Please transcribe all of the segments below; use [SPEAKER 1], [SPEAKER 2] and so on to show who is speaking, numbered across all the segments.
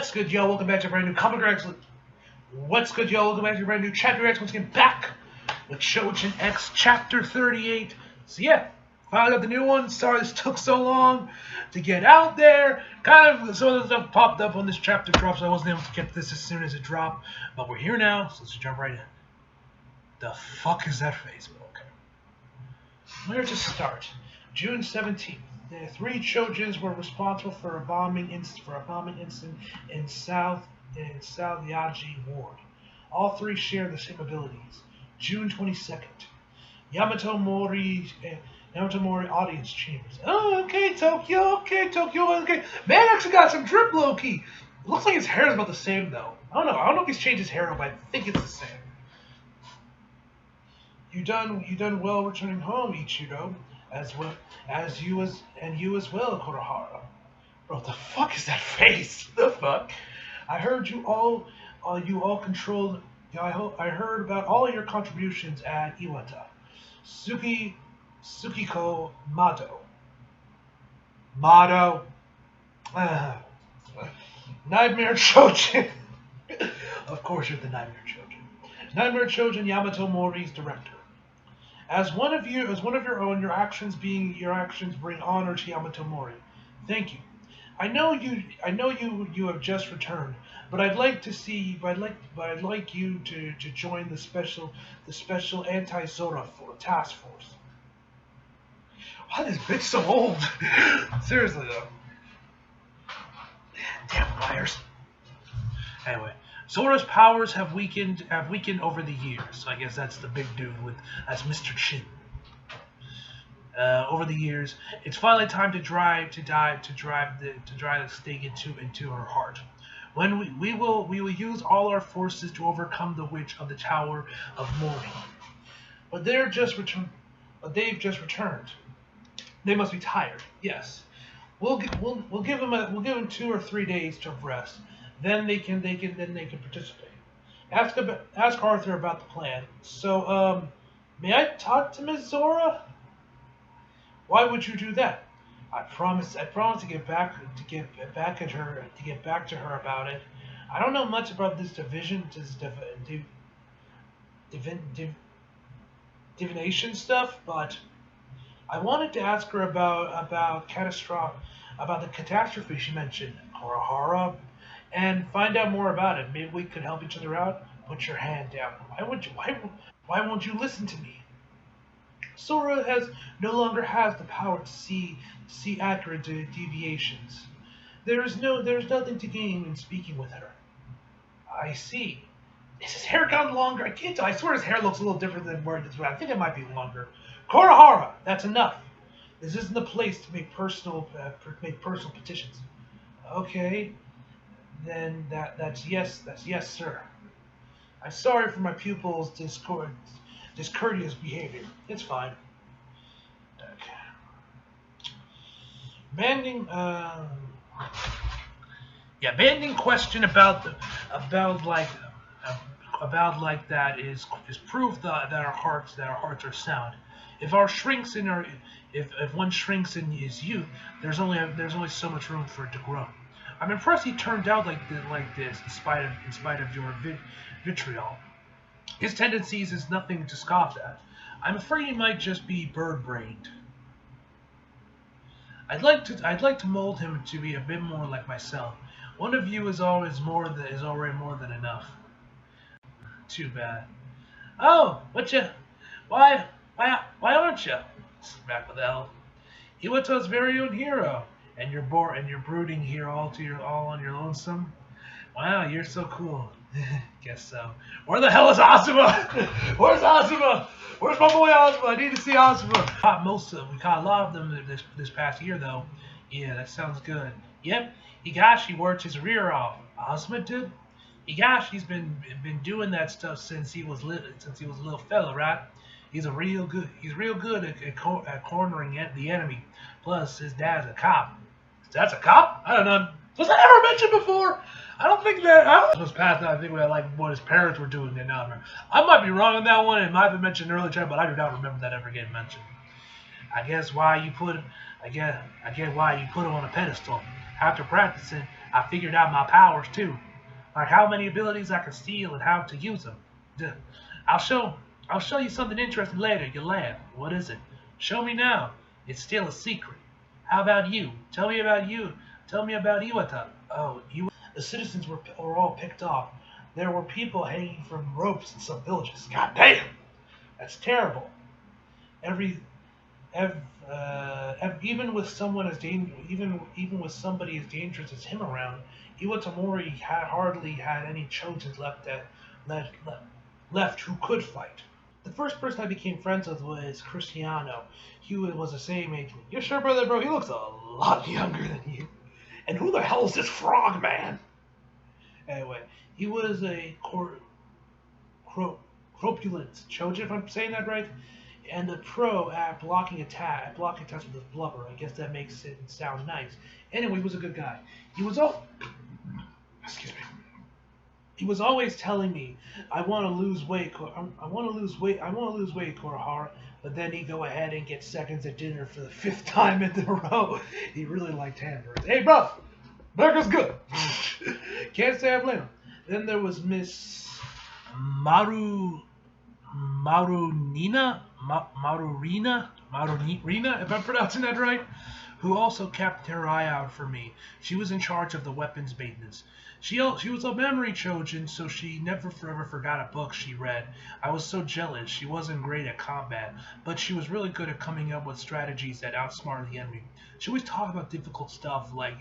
[SPEAKER 1] What's good, y'all? Welcome back to a brand new Comic X. What's good, y'all? Welcome back to a brand new Chapter X. Once again, back with Choujin X Chapter 38. So yeah, finally got the new one. Sorry this took so long to get out there. Kind of some of the stuff popped up when this chapter dropped, so I wasn't able to get this as soon as it dropped. But we're here now, so let's jump right in. The fuck is that face? Okay. Where to start? June 17th. The three Choujins were responsible for a bombing incident in South Yaji Ward. All three share the same abilities. June 22nd. Yamato Mori audience chambers. Oh, okay, Tokyo. Okay. Man actually got some drip low key. It looks like his hair is about the same though. I don't know if he's changed his hair, but I think it's the same. You done well returning home, Ichiro. As you as well, Kurohara. Bro, what the fuck is that face? The fuck? I heard you all controlled. I heard about all your contributions at Iwata. Tsukiko Mato. Nightmare Choujin. Of course, you're the Nightmare Choujin. Nightmare Choujin, Yamato Mori's director. As one of your own, your actions bring honor to Yamato Mori. Thank you. I know you have just returned, but I'd like you to join the special anti-Zora task force. Why is this bitch so old? Seriously though. Damn liars. Anyway. Zora's powers have weakened over the years. So I guess that's the big dude that's Mr. Chin. Over the years, it's finally time to drive the stake into her heart. When we will use all our forces to overcome the witch of the Tower of Mourning. But they've just returned. They must be tired. Yes. We'll give them 2 or 3 days to rest. Then they can participate. Ask Arthur about the plan. So, may I talk to Miss Zora? Why would you do that? I promise to get back to her about it. I don't know much about this divination stuff, but I wanted to ask her about the catastrophe she mentioned, Kurohara, and find out more about it. Maybe we could help each other out. Put your hand down. Why won't you listen to me? Zora no longer has the power to see accurate deviations. There's nothing to gain in speaking with her. I see. Is his hair gotten longer? I can't tell. I swear his hair looks a little different than where it is. I think it might be longer. Kurohara, that's enough. This isn't the place to make personal petitions. Okay. Then that's yes, sir. I'm sorry for my pupil's discourteous behavior. It's fine. Okay. Banning question about that is proof that our hearts are sound. If one shrinks in his youth, there's only so much room for it to grow. I'm impressed he turned out like this in spite of your vitriol. His tendencies is nothing to scoff at. I'm afraid he might just be bird-brained. I'd like to mold him to be a bit more like myself. One of you is already more than enough. Too bad. Oh, why aren't you? Back with L. Iwato's very own hero. And you're brooding here all on your lonesome. Wow, you're so cool. Guess so. Where the hell is Asuma? Where's Asuma? Where's my boy Asuma? I need to see Asuma. We caught a lot of them this past year though. Yeah, that sounds good. Yep, Higashi worked his rear off. Asuma did. Higashi's been doing that stuff since he was a little fella, right? He's real good at cornering the enemy. Plus, his dad's a cop. That's a cop? I don't know. Was that ever mentioned before? I don't think that. Was past that. I think what his parents were doing. I might be wrong on that one. It might have been mentioned earlier, but I do not remember that ever getting mentioned. I get why you put him on a pedestal. After practicing, I figured out my powers too, like how many abilities I can steal and how to use them. Duh. I'll show I'll show you something interesting later. You'll laugh. What is it? Show me now. It's still a secret. How about you? Tell me about you. Tell me about Iwata. Oh, you. The citizens were all picked off. There were people hanging from ropes in some villages. God damn, that's terrible. Every even with someone as even with somebody as dangerous as him around, Iwatamori had hardly had any Chojins left, left who could fight. The first person I became friends with was Cristiano. He was the same age. You sure, brother, bro? He looks a lot younger than you. And who the hell is this frog man? Anyway, he was a corpulent Choujin, if I'm saying that right, and a pro at blocking attacks with his blubber. I guess that makes it sound nice. Anyway, he was a good guy. He was excuse me. He was always telling me, "I want to lose weight. I want to lose weight. I want to lose weight, Korahara." But then he'd go ahead and get seconds at dinner for the 5th time in a row. He really liked hamburgers. Hey, bro, burger's good. Can't say I blame him. Then there was Miss Marurina, if I'm pronouncing that right, who also kept her eye out for me. She was in charge of the weapons maintenance. She was a memory Choujin, so she never forever forgot a book she read. I was so jealous. She wasn't great at combat, but she was really good at coming up with strategies that outsmarted the enemy. She always talked about difficult stuff like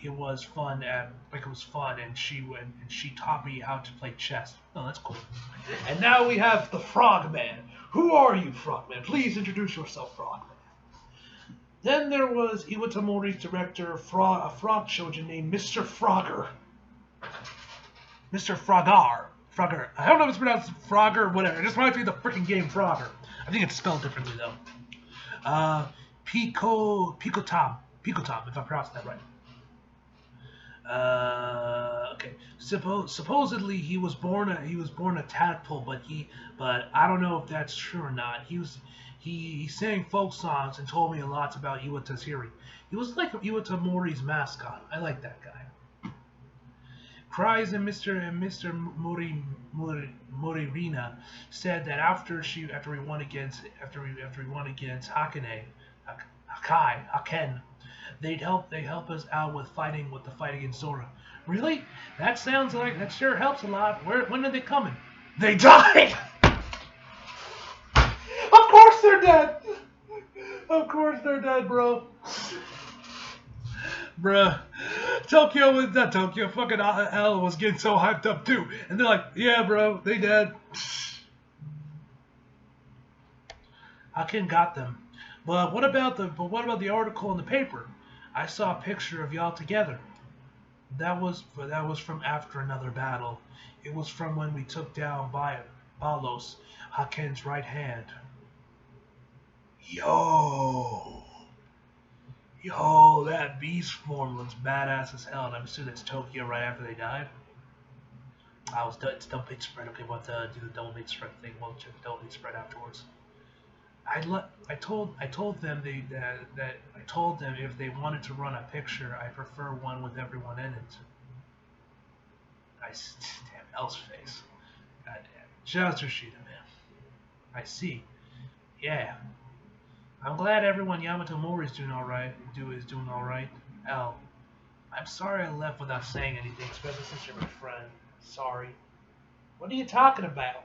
[SPEAKER 1] it was fun, and she taught me how to play chess. Oh, that's cool. And now we have the Frogman. Who are you, Frogman? Please introduce yourself, Frogman. Then there was Iwatamori's director, a frog Choujin named Mr. Frogger. Mr. Frogger. Frogger. I don't know if it's pronounced Frogger or whatever. It just reminds me of the freaking game Frogger. I think it's spelled differently though. Picotom, if I'm pronouncing that right. Okay. Supposedly he was born a tadpole, but I don't know if that's true or not. He sang folk songs and told me a lot about Iwata's hearing. He was like Iwatamori's mascot. I like that guy. Cries and Mr. Moririna said that after we won against Haken, they'd help us out with the fight against Zora. Really? That sure helps a lot. When are they coming? They died. Of course they're dead. Of course they're dead, bro. Bruh. Fucking L was getting so hyped up too. And they're like, yeah, bro, they dead. Haken got them. But what about the article in the paper? I saw a picture of y'all together. That was from after another battle. It was from when we took down Balos, Haken's right hand. Yo, that beast form looks badass as hell, and I'm assuming that's Tokyo right after they died. It's double page spread. Okay, we'll have to do the double page spread thing. We'll check the double page spread afterwards. I told them if they wanted to run a picture, I prefer one with everyone in it. Damn El's face. God damn. Shout out to Shida, man. I see. Yeah. I'm glad everyone Yamato Mori is doing all right. L, I'm sorry I left without saying anything, especially since you're my friend. Sorry. What are you talking about?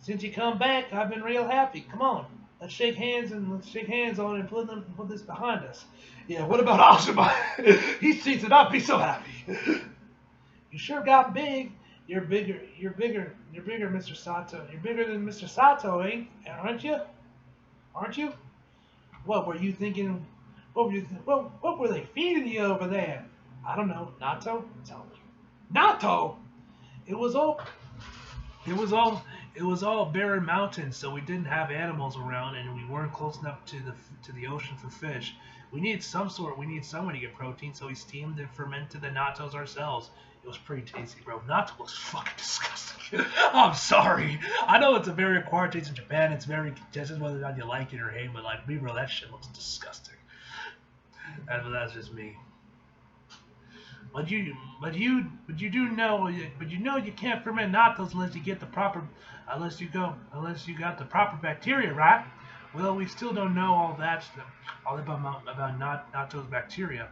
[SPEAKER 1] Since you come back, I've been real happy. Come on, let's shake hands on it and put this behind us. Yeah. What about Ashima? He sees it up. He's so happy. You sure got big. You're bigger, Mr. Sato. You're bigger than Mr. Sato, aren't you? Aren't you? What were you thinking? What were they feeding you over there? I don't know. Natto? Tell me. Natto? It was all barren mountains, so we didn't have animals around, and we weren't close enough to the ocean for fish. We needed some way to get protein, so we steamed and fermented the nattos ourselves. It was pretty tasty, bro. Natto was fucking disgusting. I'm sorry. I know it's a very acquired taste in Japan. It's very contested whether or not you like it or hate, but like me, bro, that shit looks disgusting. That's just me. But you do know, but you know you can't ferment nattos unless you get the proper, unless you got the proper bacteria, right? Well, we still don't know all that stuff, all about natto's bacteria.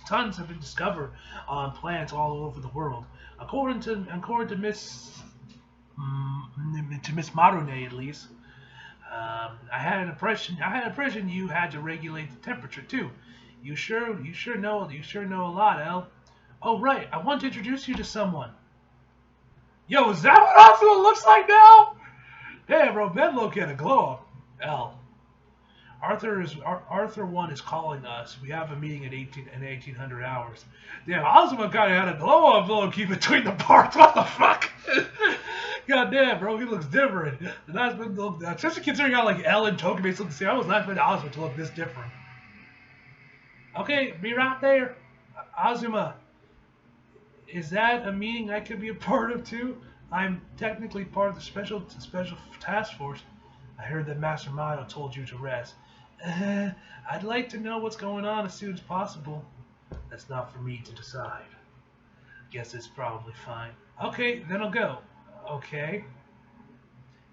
[SPEAKER 1] Tons have been discovered on plants all over the world. According to Miss Marone, at least, I had an impression you had to regulate the temperature too. You sure know a lot, El. Oh right, I want to introduce you to someone. Yo, is that what Oswald looks like now? Hey, bro, Menlo get a glow up. El. Arthur 1 is calling us. We have a meeting at 1800 hours. Damn, Ozma kind of had a glow up low key between the parts. What the fuck? God damn, bro, he looks different. Especially considering how like Elle and Tokimei look the same. I was not expecting Ozma to look this different. Okay, be right there. Azuma, is that a meeting I could be a part of too? I'm technically part of the special task force. I heard that Master Mayo told you to rest. I'd like to know what's going on as soon as possible. That's not for me to decide. Guess it's probably fine. Okay, then I'll go. Okay.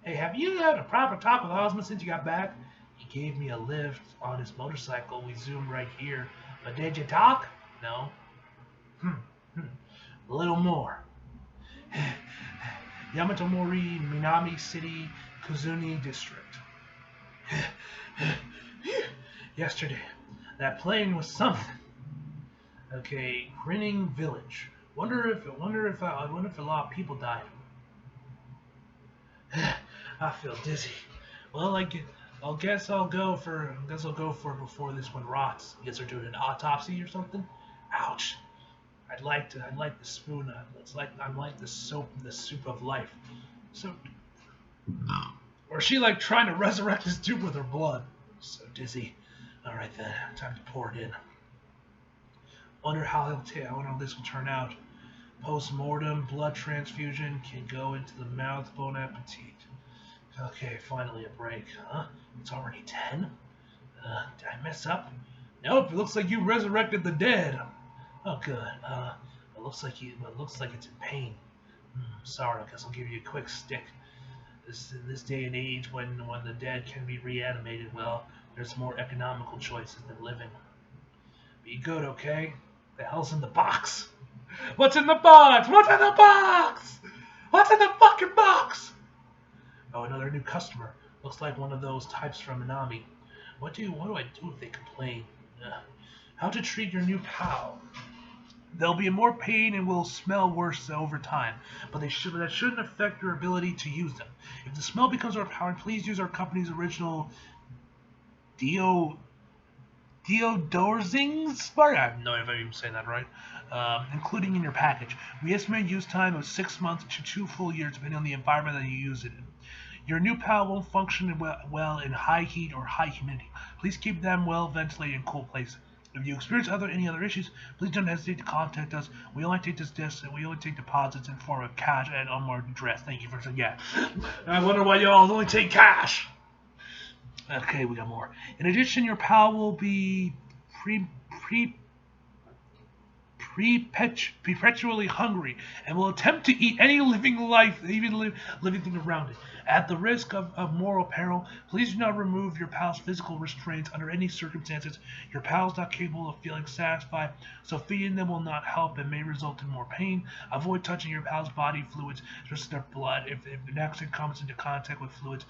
[SPEAKER 1] Hey, have you had a proper talk with Ozma since you got back? He gave me a lift on his motorcycle. We zoomed right here. But did you talk? No. A little more. Yamato Mori, Minami City, Kuzuni District. Yesterday, that plane was something. Okay, Grinning Village. Wonder if a lot of people died. I feel dizzy. Well, I guess I'll go for it before this one rots. I guess they're doing an autopsy or something. Ouch. I'd like the spoon. I'm like the soup of life. So, or is she like trying to resurrect his tube with her blood? So dizzy. All right then, time to pour it in. Wonder how this will turn out. Post-mortem blood transfusion can go into the mouth. Bon appetit. Okay, finally a break. Huh? It's already 10? Did I mess up? Nope, it looks like you resurrected the dead. Oh, good. It looks like it's in pain. Sorry, I guess I'll give you a quick stick. In this day and age, when the dead can be reanimated, well, there's more economical choices than living. Be good, okay? The hell's in the box? What's in the box? What's in the box? What's in the fucking box? Oh, another new customer. Looks like one of those types from Minami. What do I do if they complain? How to treat your new pal? They'll be in more pain and will smell worse over time, but that shouldn't affect your ability to use them. If the smell becomes overpowering, please use our company's original deodorizing spray. I have no idea if I'm even saying that right. Including in your package. We estimate use time of 6 months to 2 full years, depending on the environment that you use it in. Your new pal won't function well in high heat or high humidity. Please keep them well ventilated in cool places. If you experience any other issues, please don't hesitate to contact us. We only take deposits in form of cash and unmarked address. Thank you for saying yeah. I wonder why y'all only take cash. Okay, we got more. In addition, your pal will be perpetually hungry and will attempt to eat any living thing around it. At the risk of moral peril, please do not remove your pal's physical restraints under any circumstances. Your pal is not capable of feeling satisfied, so feeding them will not help and may result in more pain. Avoid touching your pal's body fluids, such as their blood. If an accident comes into contact with fluids,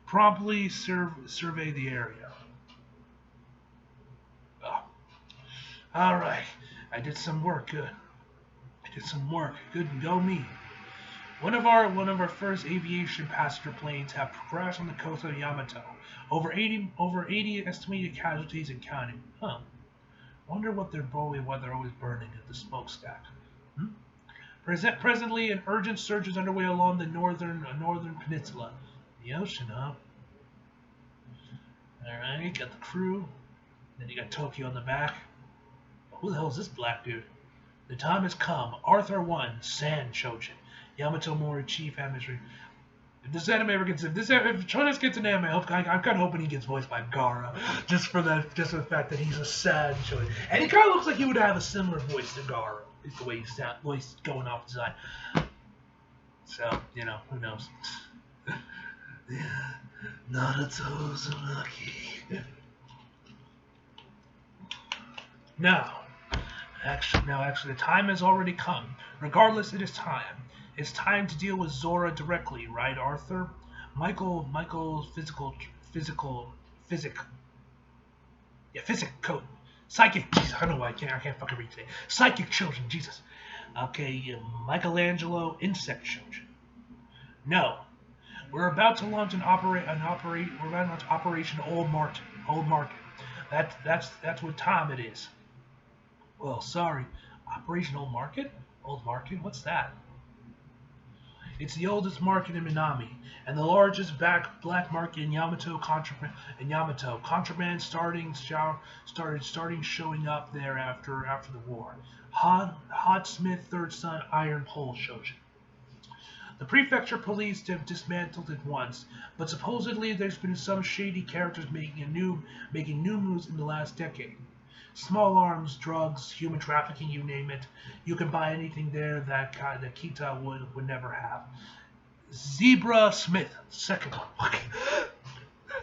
[SPEAKER 1] promptly survey the area. Oh. All right. I did some work. Good. Good and go me. One of our first aviation passenger planes have crashed on the coast of Yamato. Over 80 estimated casualties and counting. Huh. Wonder what they're always burning at the smokestack. Presently, an urgent search is underway along the northern peninsula. The ocean, huh? Alright, you got the crew. Then you got Tokyo on the back. Who the hell is this black dude? The time has come. Arthur 1, San Choujin. Yamato Mori, Chief Administrator. If this anime ever gets, if Chonas gets an anime, I'm kind of hoping he gets voiced by Gaara, just for the fact that he's a sad Chonin, and he kind of looks like he would have a similar voice to Gaara. Is the way he sounds, voice going off the side. So who knows? Naruto's lucky. Now, actually, the time has already come. Regardless, it is time. It's time to deal with Zora directly, right, Arthur? Michael's physic code. Psychic, Jesus, I don't know why I can't fucking read today. Psychic Choujin, Jesus. Okay, Michelangelo Insect Choujin. No. We're about to launch Operation Old Market. That's what time it is. Well, sorry. Operation Old Market? Old Market? What's that? It's the oldest market in Minami, and the largest black market in Yamato. Contraband starting showing up there after the war. Hot Smith third son Iron Pole Choujin. The prefecture police have dismantled it once, but supposedly there's been some shady characters making new moves in the last decade. Small arms, drugs, human trafficking, you name it. You can buy anything there that Kita would never have. Zebra Smith, second one.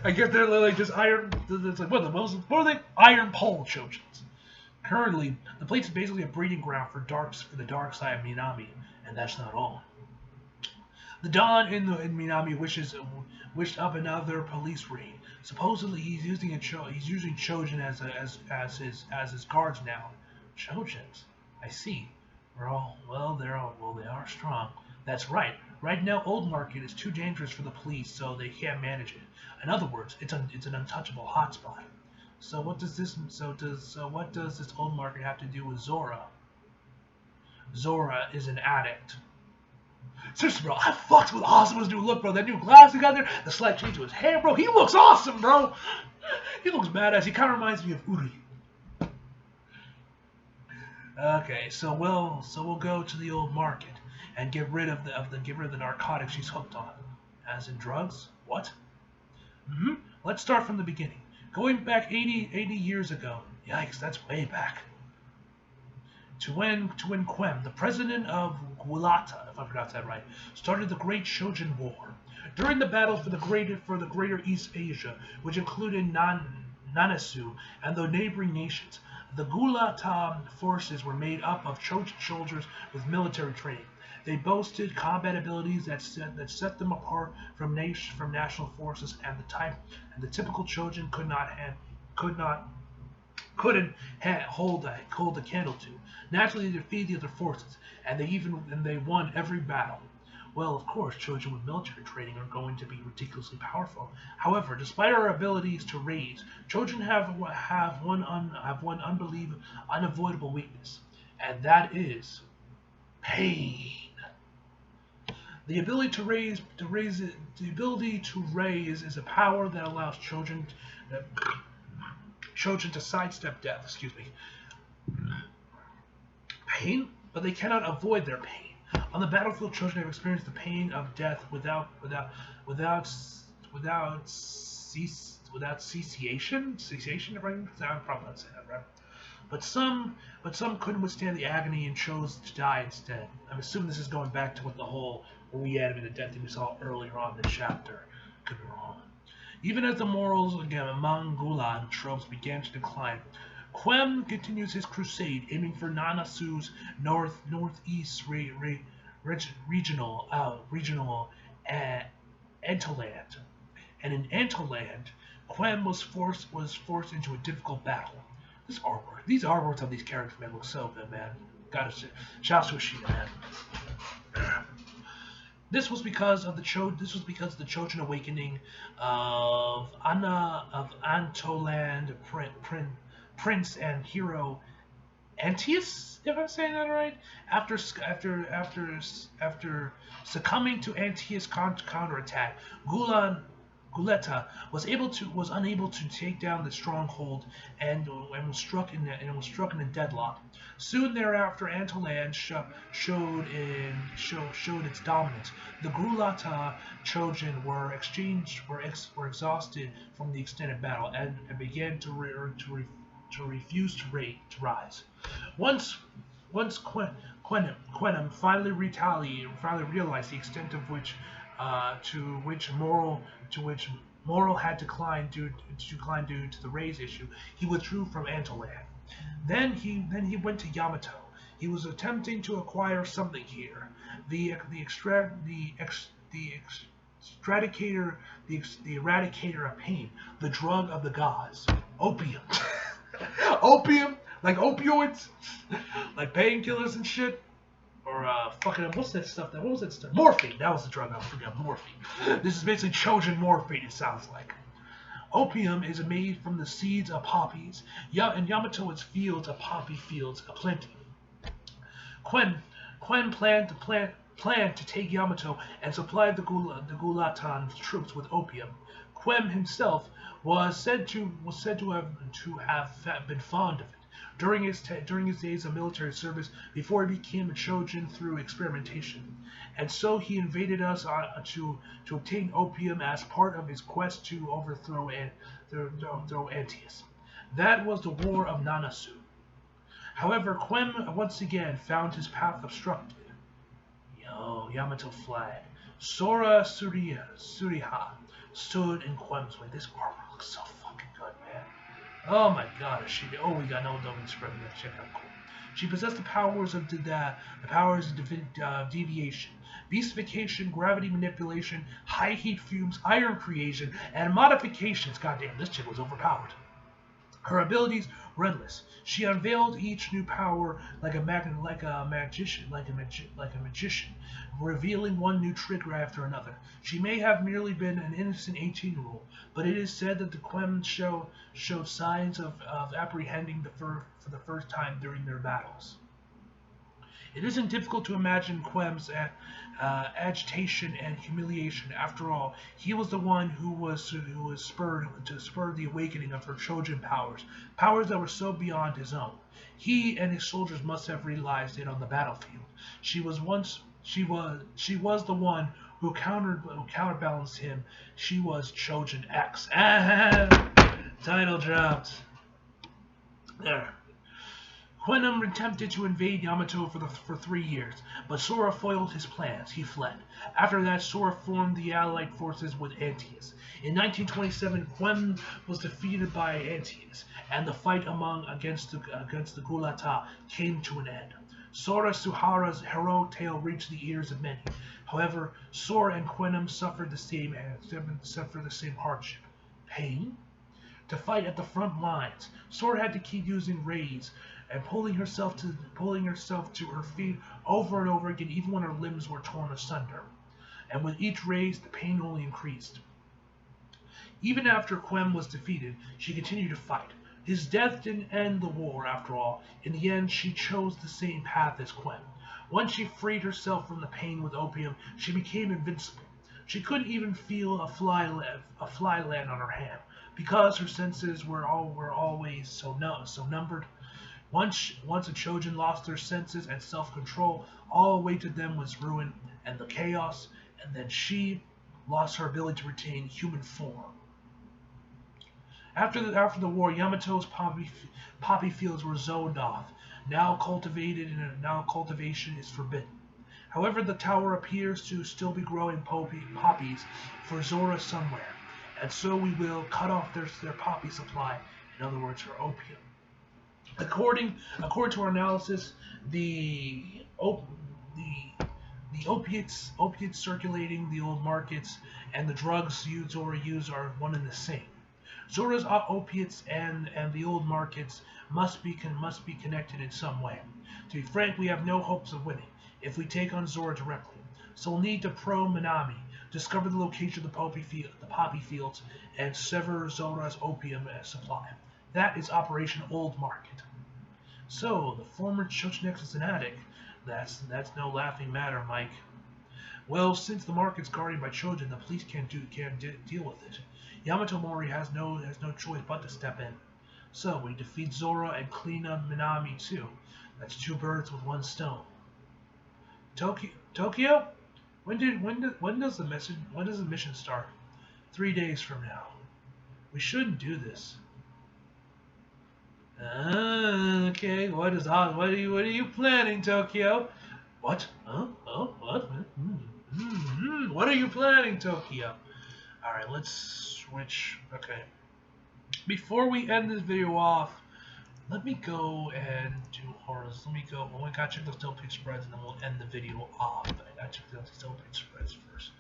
[SPEAKER 1] I guess they're like just iron. It's like what are they? Iron Pole Choujins. Currently, the place is basically a breeding ground for the dark side of Minami, and that's not all. The Don in Minami wished up another police raid. Supposedly, he's using Choujin as his guards now. Choujins, I see. They are strong. That's right. Right now, Old Market is too dangerous for the police, so they can't manage it. In other words, it's an untouchable hotspot. So what does this Old Market have to do with Zora? Zora is an addict. Seriously, bro, I fucked with awesome as new look, bro. That new glasses he got there, the slight change to his hair, bro. He looks awesome, bro. He looks badass. He kind of reminds me of Uri. Okay, so we'll go to the Old Market and get rid of the narcotics she's hooked on. As in drugs? What? Let's start from the beginning. Going back 80 years ago. Yikes, that's way back. To when Quem, the president of Gulata, if I pronounced that right, started the Great Choujin War. During the battle for the greater East Asia, which included Nanasu and the neighboring nations, the Gulata forces were made up of Choujin soldiers with military training. They boasted combat abilities that set them apart from national forces, and the typical Choujin couldn't hold a candle to. Naturally, they defeated the other forces, and they won every battle. Well, of course, Choujin with military training are going to be ridiculously powerful. However, despite our abilities to raise, Choujin have one unavoidable weakness, and that is pain. The ability to raise is a power that allows Choujin to sidestep death. Excuse me. Pain, but they cannot avoid their pain. On the battlefield, Choujin have experienced the pain of death without cessation. Cessation, if I'm probably not saying that right. But some couldn't withstand the agony and chose to die instead. I'm assuming this is going back to what the whole reanimated death that we saw earlier on in the chapter. Could be wrong. Even as the morals among Gulan tropes began to decline, Quem continues his crusade, aiming for Nanasu's northeast regional Entoland. And in Entoland, Quem was forced into a difficult battle. These artworks of these characters, man, look so good, man. Gotta say, shout out to Ashina, man. This was because of the Choujin awakening of Antoland Prince and hero Antaeus, if I'm saying that right. After succumbing to Antaeus' counterattack, Gulan Guleta was unable to take down the stronghold and was struck in a deadlock. Soon thereafter, Antolan showed its dominance. The Gulata Choujin were exhausted from the extended battle and began to refuse to rise. Once Quenham finally realized the extent of which to which Moral had declined due to the raise issue, he withdrew from Antolan. Then he went to Yamato. He was attempting to acquire something here. The eradicator of pain, the drug of the gods, opium. Opium, like opioids, like painkillers and shit. Or fucking what's that stuff? What was that stuff? Morphine. That was the drug I forgot. Morphine. This is basically Choujin morphine. It sounds like. Opium is made from the seeds of poppies. In Yamato, its fields of poppy fields aplenty. Quen planned to take Yamato and supply the Gulatan troops with opium. Quem himself was said to have been fond of it during his days of military service before he became a Choujin through experimentation, and so he invaded us to obtain opium as part of his quest to overthrow Antaeus. That was the War of Nanasu. However, Quem once again found his path obstructed. Yamato flag. Sora Suriha stood in Quem's way. This armor looks so fucking good, man. Oh my god, we got no double spread. Check out cool. She possessed the powers of deviation, beastification, gravity manipulation, high heat fumes, iron creation, and modifications. Goddamn, this chick was overpowered. Her abilities were endless. She unveiled each new power like a magician, revealing one new trick after another. She may have merely been an innocent 18-year-old, but it is said that the Quem showed signs of apprehending for the first time during their battles. It isn't difficult to imagine Quem's agitation and humiliation. After all, he was the one who was spurred the awakening of her Choujin powers that were so beyond his own. He and his soldiers must have realized it on the battlefield. She was the one who counterbalanced him. She was Choujin X. Title dropped. There. Quenham attempted to invade Yamato for 3 years, but Sora foiled his plans. He fled. After that, Sora formed the allied forces with Antaeus. In 1927, Quem was defeated by Antaeus, and the fight against the Gulata came to an end. Sora Suhara's heroic tale reached the ears of many. However, Sora and Quenham suffered the same hardship. Pain? To fight at the front lines, Sora had to keep using rays and pulling herself to her feet over and over again, even when her limbs were torn asunder. And with each raise, the pain only increased. Even after Quem was defeated, she continued to fight. His death didn't end the war, after all. In the end, she chose the same path as Quem. Once she freed herself from the pain with opium, she became invincible. She couldn't even feel a fly land on her hand, because her senses were always so numbered. Once a Choujin lost their senses and self-control, all awaited them was ruin and the chaos, and then she lost her ability to retain human form. After the war, Yamato's poppy fields were zoned off. Now cultivation is forbidden. However, the tower appears to still be growing poppies for Zora somewhere, and so we will cut off their poppy supply. In other words, her opium. According to our analysis, the opiates circulating the old markets and the drugs Zora used are one and the same. Zora's opiates and the old markets must be connected in some way. To be frank, we have no hopes of winning if we take on Zora directly. So we'll need to probe Minami, discover the location of the poppy fields, and sever Zora's opium supply. That is Operation Old Market. So, the former Choujin is an addict. That's no laughing matter, Mike. Well, since the market's guarded by Choujin, the police can't deal with it. Yamato Mori has no choice but to step in. So we defeat Zora and clean up Minami too. That's two birds with one stone. Tokyo? When does the mission start? 3 days from now. We shouldn't do this. Okay. What are you planning, Tokyo? What? Huh? Oh, what? What are you planning, Tokyo? All right, let's switch. Okay. Before we end this video off, let me go and do horrors. Let me go. Well, I gotta check those Dope spreads, and then we'll end the video off. But I gotta check those Dope spreads first.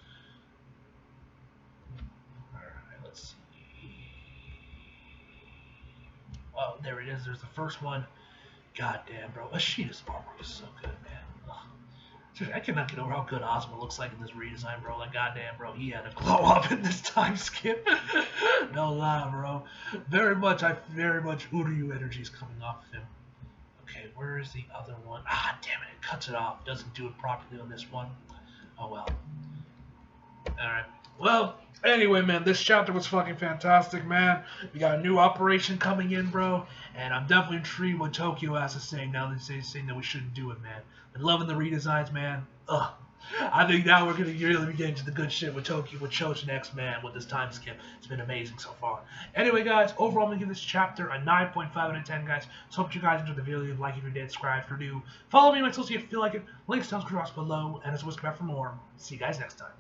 [SPEAKER 1] All right, let's see. Oh, there it is. There's the first one. God damn, bro. Ashida's armor is so good, man. Ugh. Dude, I cannot get over how good Ozma looks like in this redesign, bro. Like, goddamn, bro, he had a glow up in this time skip. No lie, bro. Very much Uryu energy is coming off of him. Okay, where is the other one? Ah, damn it, it cuts it off. Doesn't do it properly on this one. Oh, well. Alright. Well, anyway, man, this chapter was fucking fantastic, man. We got a new operation coming in, bro. And I'm definitely intrigued what Tokyo has to say now that he's saying that we shouldn't do it, man. Been loving the redesigns, man. Ugh. I think now we're going to really be getting to the good shit with Tokyo, with Choujin next, man, with this time skip. It's been amazing so far. Anyway, guys, overall, I'm going to give this chapter a 9.5 out of 10, guys. So hope you guys enjoyed the video. Leave a like if you did, subscribe if you're new. Follow me on my social if you feel like it. Links down across below. And as always, come back for more. See you guys next time.